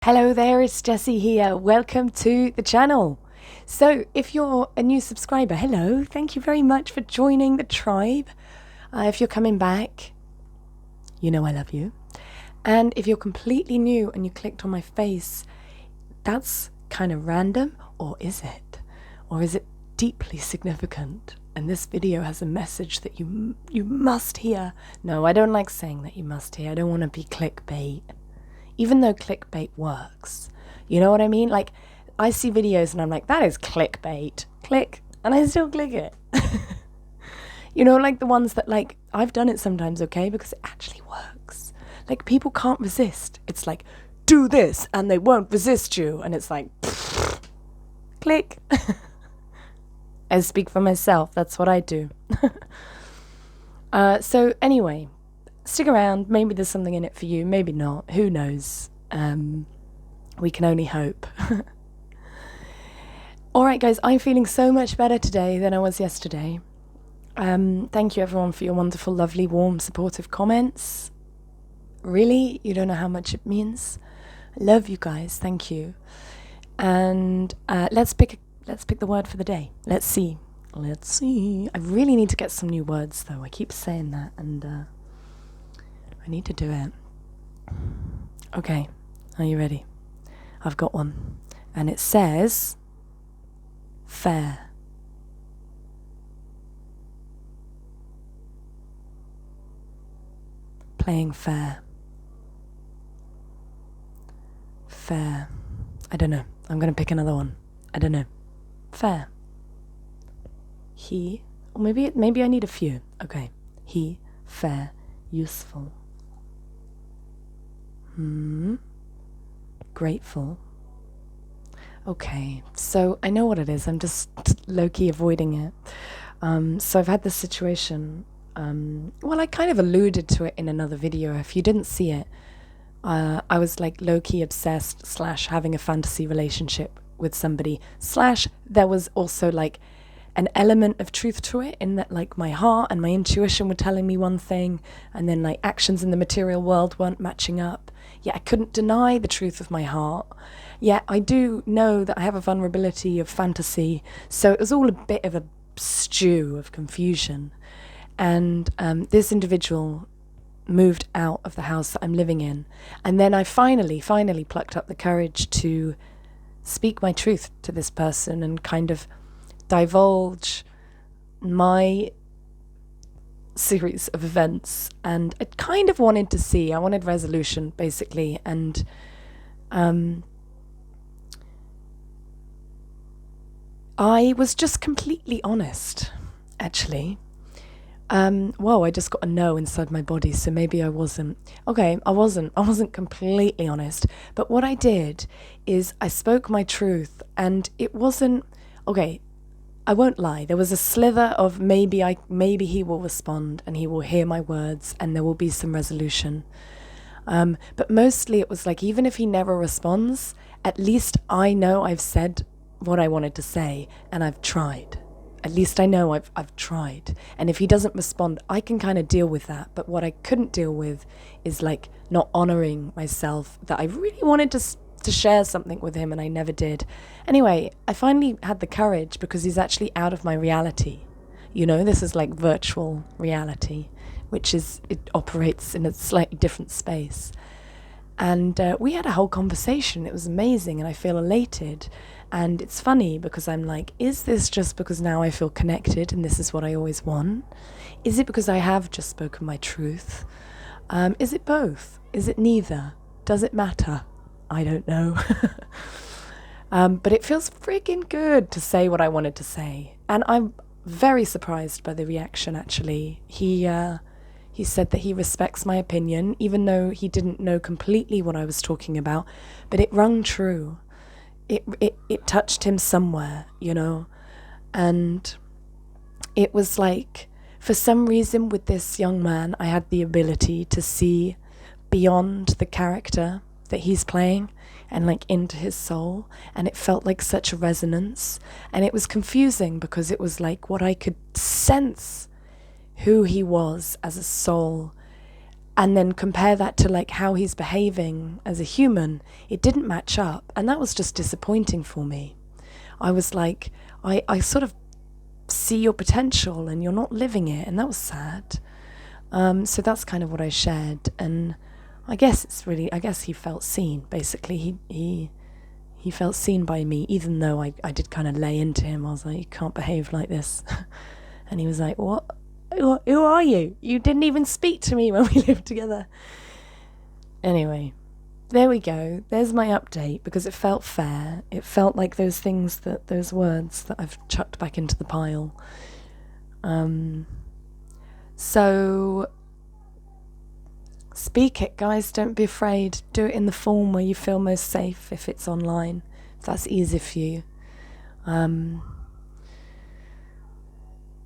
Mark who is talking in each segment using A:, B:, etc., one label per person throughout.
A: Hello there, it's Jessie here. Welcome to the channel. So if you're a new subscriber, hello, thank you very much for joining the tribe. If you're coming back, you know I love you. And if you're completely new and you clicked on my face, that's kind of random, or is it? Or is it deeply significant? And this video has a message that you must hear. No, I don't like saying that you must hear. I don't want to be clickbait. Even though clickbait works, you know what I mean? Like, I see videos and I'm like, that is clickbait. Click, and I still click it. You know, like the ones that, like, I've done it sometimes, okay, because it actually works. Like, people can't resist. It's like, do this, and they won't resist you. And it's like, click. I speak for myself. That's what I do. So anyway, stick around. Maybe there's something in it for you. Maybe not. Who knows? We can only hope. All right, guys. I'm feeling so much better today than I was yesterday. Thank you, everyone, for your wonderful, lovely, warm, supportive comments. Really, you don't know how much it means. I love you guys. Thank you. And let's pick the word for the day. Let's see. I really need to get some new words, though. I keep saying that, and I need to do it. Okay, are you ready? I've got one. And it says, fair. Playing fair. Fair. I don't know. I'm going to pick another one. I don't know. Fair. He, or maybe I need a few. Okay. He, fair, useful. Grateful. Okay, so I know what it is. I'm just low-key avoiding it. So I've had this situation. Well, I kind of alluded to it in another video. If you didn't see it, I was like low-key obsessed / having a fantasy relationship with somebody / there was also like an element of truth to it, in that like my heart and my intuition were telling me one thing, and then like actions in the material world weren't matching up. Yet I couldn't deny the truth of my heart. Yet I do know that I have a vulnerability of fantasy. So it was all a bit of a stew of confusion. And this individual moved out of the house that I'm living in. And then I finally plucked up the courage to speak my truth to this person and kind of divulge my series of events. And I kind of wanted I wanted resolution, basically. And I was just completely honest, actually. Whoa, I just got a no inside my body, so maybe I wasn't. Okay, I wasn't completely honest. But what I did is I spoke my truth, and it wasn't, okay, I won't lie. There was a slither of maybe he will respond and he will hear my words and there will be some resolution. But mostly it was like, even if he never responds, at least I know I've said what I wanted to say, and I've tried. At least I know I've tried. And if he doesn't respond, I can kind of deal with that. But what I couldn't deal with is like not honoring myself, that I really wanted to share something with him and I never did. Anyway, I finally had the courage, because he's actually out of my reality. You know, this is like virtual reality, which is, it operates in a slightly different space. And we had a whole conversation. It was amazing, and I feel elated. And it's funny because I'm like, is this just because now I feel connected and this is what I always want? Is it because I have just spoken my truth? Is it both? Is it neither? Does it matter? I don't know. But it feels freaking good to say what I wanted to say. And I'm very surprised by the reaction, actually. He said that he respects my opinion, even though he didn't know completely what I was talking about. But it rung true. It touched him somewhere, you know. And it was like, for some reason with this young man, I had the ability to see beyond the character that he's playing and like into his soul, and it felt like such a resonance. And it was confusing because it was like what I could sense who he was as a soul, and then compare that to like how he's behaving as a human, it didn't match up. And that was just disappointing for me. I was like, I sort of see your potential and you're not living it, and that was sad. So that's kind of what I shared, and I guess he felt seen. Basically, he felt seen by me, even though I did kind of lay into him. I was like, you can't behave like this. And he was like, what? Who are you? You didn't even speak to me when we lived together. Anyway, there we go. There's my update, because it felt fair. It felt like those words that I've chucked back into the pile. So speak it, guys. Don't be afraid. Do it in the form where you feel most safe, if it's online, if that's easy for you.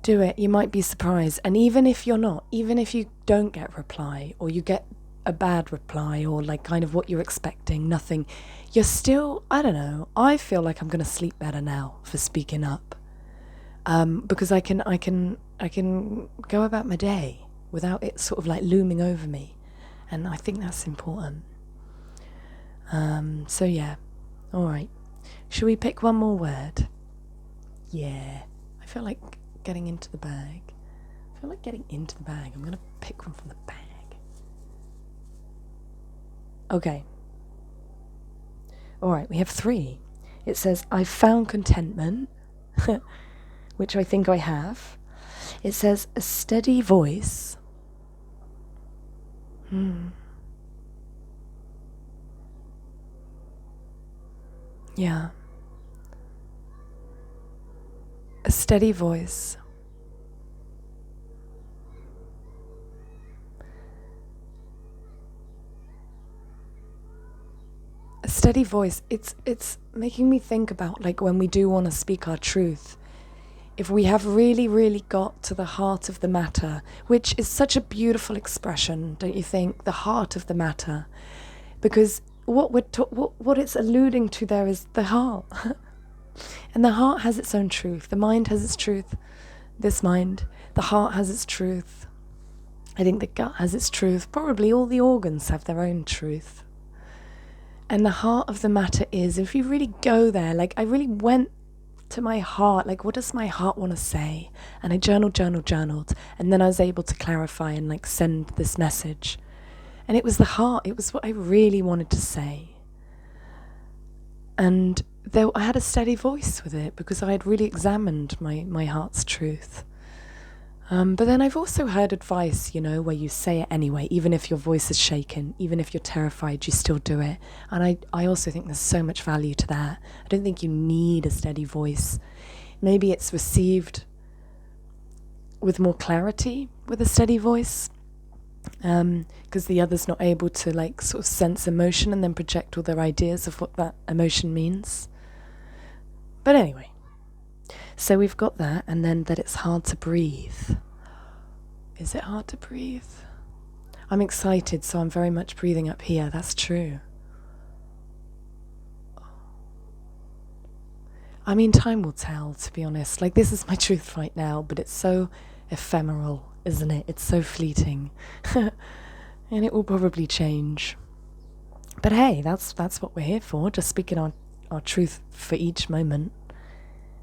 A: Do it. You might be surprised. And even if you're not, even if you don't get a reply, or you get a bad reply, or like kind of what you're expecting, nothing, you're still, I don't know, I feel like I'm going to sleep better now for speaking up. Because I can go about my day without it sort of like looming over me. And I think that's important. So yeah. All right. Should we pick one more word? Yeah. I feel like getting into the bag. I'm going to pick one from the bag. Okay. All right. We have 3. It says, I've found contentment, which I think I have. It says, a steady voice. Yeah. A steady voice. A steady voice. It's making me think about like when we do want to speak our truth. If we have really, really got to the heart of the matter, which is such a beautiful expression, don't you think? The heart of the matter. Because what it's alluding to there is the heart. And the heart has its own truth. The mind has its truth. This mind. The heart has its truth. I think the gut has its truth. Probably all the organs have their own truth. And the heart of the matter is, if you really go there, like I really went to my heart, like what does my heart want to say? And I journaled, and then I was able to clarify and like send this message. And it was the heart, it was what I really wanted to say. And though I had a steady voice with it, because I had really examined my heart's truth. But then I've also heard advice, you know, where you say it anyway, even if your voice is shaken, even if you're terrified, you still do it. And I also think there's so much value to that. I don't think you need a steady voice. Maybe it's received with more clarity with a steady voice, because the other's not able to like sort of sense emotion and then project all their ideas of what that emotion means. But anyway. So we've got that, and then that it's hard to breathe. Is it hard to breathe? I'm excited, so I'm very much breathing up here. That's true. I mean, time will tell, to be honest. Like, this is my truth right now, but it's so ephemeral, isn't it? It's so fleeting. And it will probably change. But hey, that's what we're here for, just speaking our truth for each moment.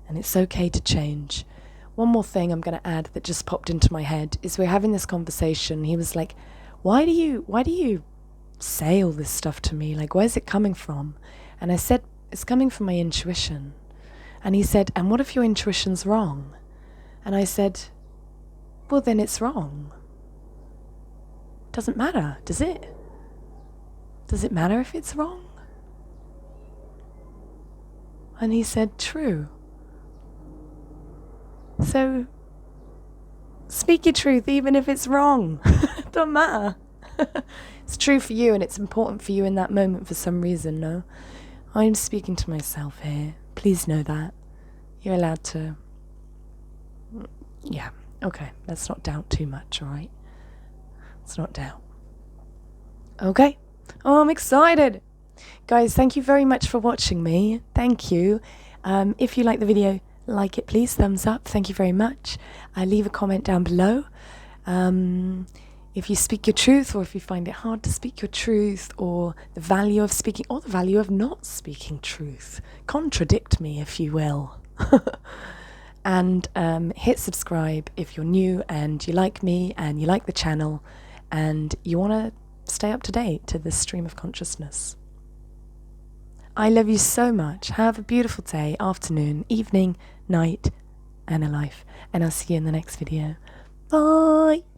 A: And it's okay to change. One more thing I'm going to add that just popped into my head is we're having this conversation. He was like, why do you say all this stuff to me? Like, where's it coming from? And I said, it's coming from my intuition. And he said, and what if your intuition's wrong? And I said, well, then it's wrong. Doesn't matter, does it? Does it matter if it's wrong? And he said, true. So, speak your truth even if it's wrong. Don't matter. It's true for you and it's important for you in that moment for some reason, no? I'm speaking to myself here. Please know that. You're allowed to... Yeah, okay. Let's not doubt too much, alright? Let's not doubt. Okay. Oh, I'm excited. Guys, thank you very much for watching me. Thank you. If you like the video, like it please, thumbs up, thank you very much. Leave a comment down below. if you speak your truth, or if you find it hard to speak your truth, or the value of speaking, or the value of not speaking truth. Contradict me, if you will. And hit subscribe if you're new and you like me and you like the channel and you want to stay up to date to this stream of consciousness. I love you so much. Have a beautiful day, afternoon, evening, night, and a life. And I'll see you in the next video. Bye!